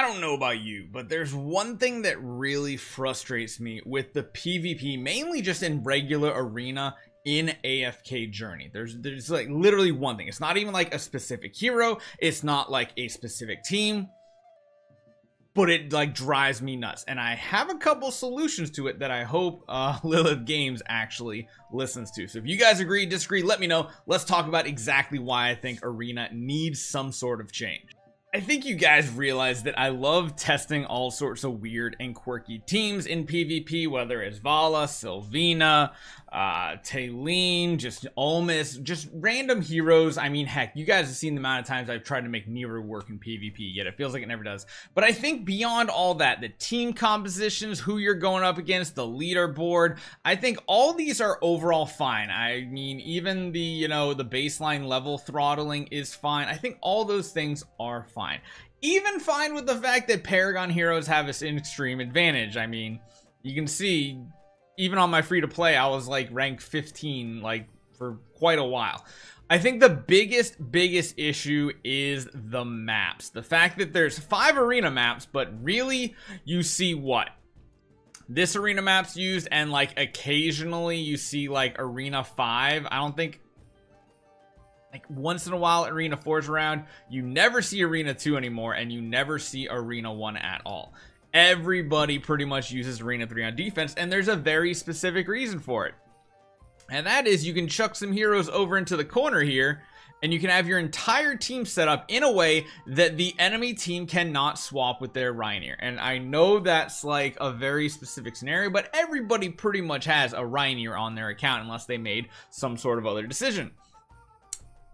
I don't know about you, but there's one thing that really frustrates me with the PvP, mainly just in regular arena in AFK Journey. There's like literally one thing. It's not even like a specific hero. It's not like a specific team, but it like drives me nuts. And I have a couple solutions to it that I hope Lilith Games actually listens to. So if you guys agree, disagree, let me know. Let's talk about exactly why I think arena needs some sort of change. I think you guys realize that I love testing all sorts of weird and quirky teams in PvP, whether it's Vala, Sylvina, Taylene, just Almas, just random heroes. I mean, heck, you guys have seen the amount of times I've tried to make Nero work in PvP, yet it feels like it never does. But I think beyond all that, the team compositions, who you're going up against, the leaderboard, I think all these are overall fine. I mean, even the, you know, the baseline level throttling is fine. I think all those things are fine. Even fine with the fact that Paragon heroes have an extreme advantage. I mean, you can see, even on my free-to-play, I was like rank 15 like for quite a while. I think the biggest issue is the maps. The fact that there's 5 arena maps, but really you see what? This arena map's used, and like occasionally you see like arena 5. I don't think, like once in a while arena 4's around. You never see arena 2 anymore, and you never see arena 1 at all. Everybody pretty much uses arena 3 on defense, and there's a very specific reason for it. And that is, you can chuck some heroes over into the corner here, and you can have your entire team set up in a way that the enemy team cannot swap with their Rhinier. And I know that's like a very specific scenario, but everybody pretty much has a Rhinier on their account unless they made some sort of other decision.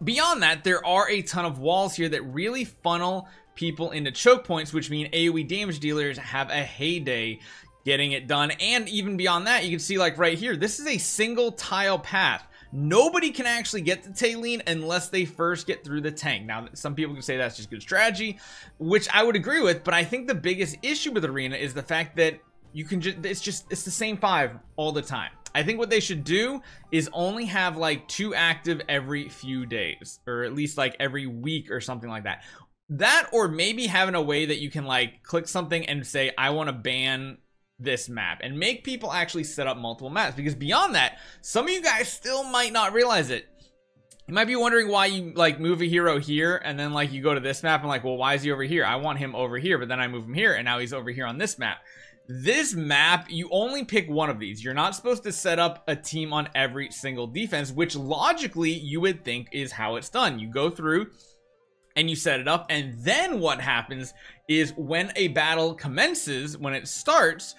Beyond that, there are a ton of walls here that really funnel people into choke points, which mean AoE damage dealers have a heyday getting it done. And even beyond that, you can see like right here, this is a single tile path. Nobody can actually get to Taylene unless they first get through the tank. Now, some people can say that's just good strategy, which I would agree with, but I think the biggest issue with Arena is the fact that you can just, it's the same 5 all the time. I think what they should do is only have like 2 active every few days, or at least like every week or something like that. That, or maybe having a way that you can like click something and say, I want to ban this map, and make people actually set up multiple maps. Because beyond that, some of you guys still might not realize it. You might be wondering why you like move a hero here, and then like you go to this map and like, well, why is he over here? I want him over here, but then I move him here, and now he's over here on this map. This map, you only pick one of these. You're not supposed to set up a team on every single defense, which logically you would think is how it's done. You go through and you set it up, and then what happens is when a battle commences, when it starts,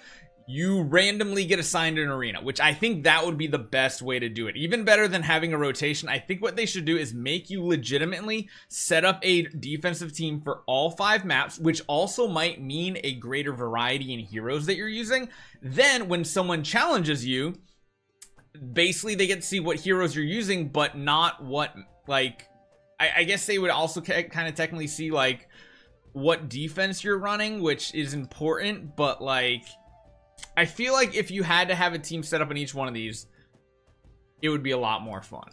you randomly get assigned an arena, which I think that would be the best way to do it. Even better than having a rotation. I think what they should do is make you legitimately set up a defensive team for all 5 maps, which also might mean a greater variety in heroes that you're using. Then when someone challenges you, basically they get to see what heroes you're using, but not what, like, I guess they would also kind of technically see like what defense you're running, which is important, but like, I feel like if you had to have a team set up in each one of these, it would be a lot more fun.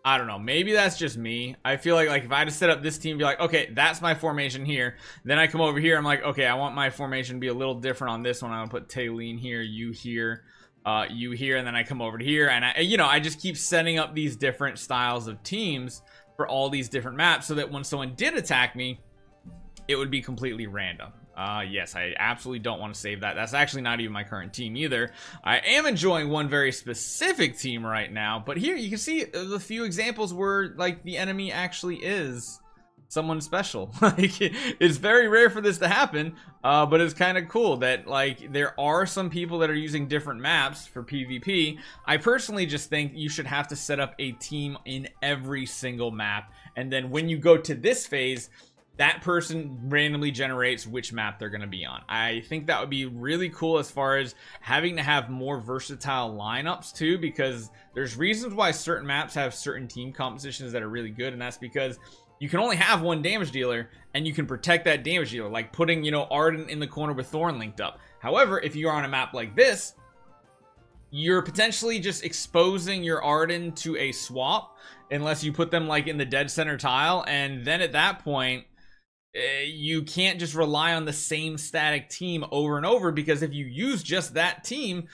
I don't know. Maybe that's just me. I feel like if I had to set up this team, be like, okay, that's my formation here. Then I come over here. I'm like, okay, I want my formation to be a little different on this one. I'm gonna put Taylene here, you here, you here, and then I come over to here, and I just keep setting up these different styles of teams for all these different maps, so that when someone did attack me, it would be completely random. Yes, I absolutely don't want to save that. That's actually not even my current team either. I am enjoying one very specific team right now, but here you can see the few examples where like the enemy actually is someone special. Like, it's very rare for this to happen, but it's kind of cool that like there are some people that are using different maps for PvP. I personally just think you should have to set up a team in every single map, and then when you go to this phase, that person randomly generates which map they're going to be on. I think that would be really cool as far as having to have more versatile lineups too, because there's reasons why certain maps have certain team compositions that are really good, and that's because you can only have one damage dealer, and you can protect that damage dealer, like putting, you know, Arden in the corner with Thorn linked up. However, if you're on a map like this, you're potentially just exposing your Arden to a swap, unless you put them like in the dead center tile, and then at that point, you can't just rely on the same static team over and over, because if you use just that team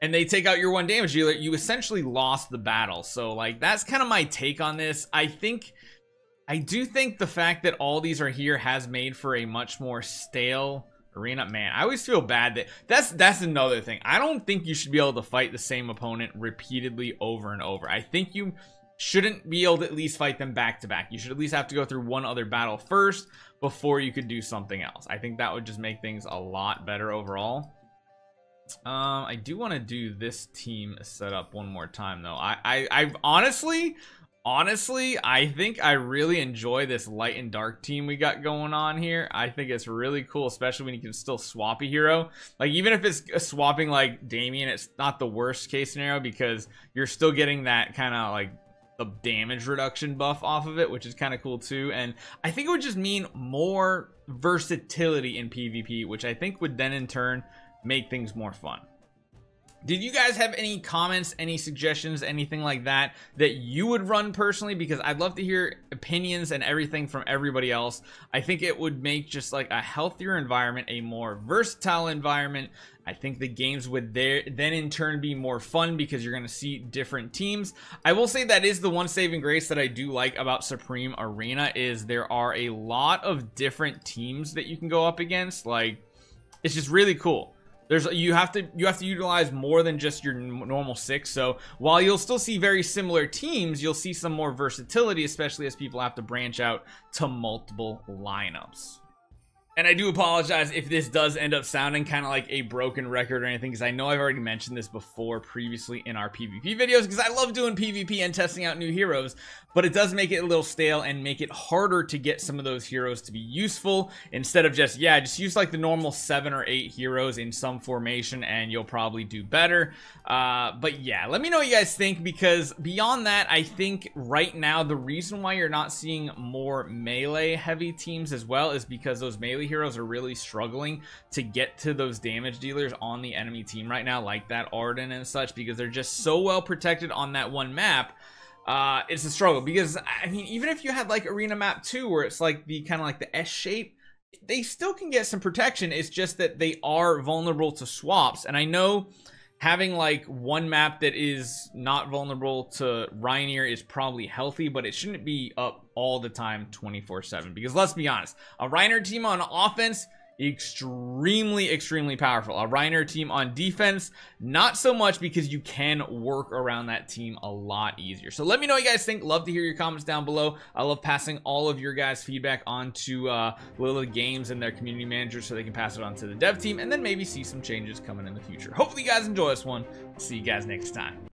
and they take out your one damage dealer, you essentially lost the battle. So like, that's kind of my take on this. I do think the fact that all these are here has made for a much more stale arena. Man, I always feel bad that's another thing. I don't think you should be able to fight the same opponent repeatedly over and over. I think you shouldn't be able to at least fight them back to back. You should at least have to go through one other battle first before you could do something else. I think that would just make things a lot better overall. I do want to do this team setup one more time though. I honestly, I think I really enjoy this light and dark team we got going on here. I think it's really cool, especially when you can still swap a hero. Like, even if it's swapping like Damien, it's not the worst case scenario, because you're still getting that kind of like the damage reduction buff off of it, which is kind of cool too. And I think it would just mean more versatility in PvP, which I think would then in turn make things more fun. Did you guys have any comments, any suggestions, anything like that you would run personally? Because I'd love to hear opinions and everything from everybody else. I think it would make just like a healthier environment, a more versatile environment. I think the games would then in turn be more fun, because you're going to see different teams. I will say that is the one saving grace that I do like about Supreme Arena, is there are a lot of different teams that you can go up against. Like, it's just really cool. You have to utilize more than just your normal 6. So while you'll still see very similar teams, you'll see some more versatility, especially as people have to branch out to multiple lineups. And I do apologize if this does end up sounding kind of like a broken record or anything, because I know I've already mentioned this before previously in our PvP videos, because I love doing PvP and testing out new heroes, but it does make it a little stale and make it harder to get some of those heroes to be useful, instead of just use like the normal 7 or 8 heroes in some formation and you'll probably do better. But yeah, let me know what you guys think, because beyond that, I think right now the reason why you're not seeing more melee heavy teams as well is because those melee heroes are really struggling to get to those damage dealers on the enemy team right now, like that Arden and such, because they're just so well protected on that one map. It's a struggle, because I mean, even if you had like Arena Map 2 where it's like the kind of like the S shape, they still can get some protection. It's just that they are vulnerable to swaps. And I know having like one map that is not vulnerable to Reinier is probably healthy, but it shouldn't be up all the time 24/7, because let's be honest, a Reinier team on offense, extremely powerful. A Reinier team on defense, not so much, because you can work around that team a lot easier. So let me know what you guys think. Love to hear your comments down below. I love passing all of your guys' feedback on to Lila Games and their community managers, so they can pass it on to the dev team, and then maybe see some changes coming in the future. Hopefully you guys enjoy this one. See you guys next time.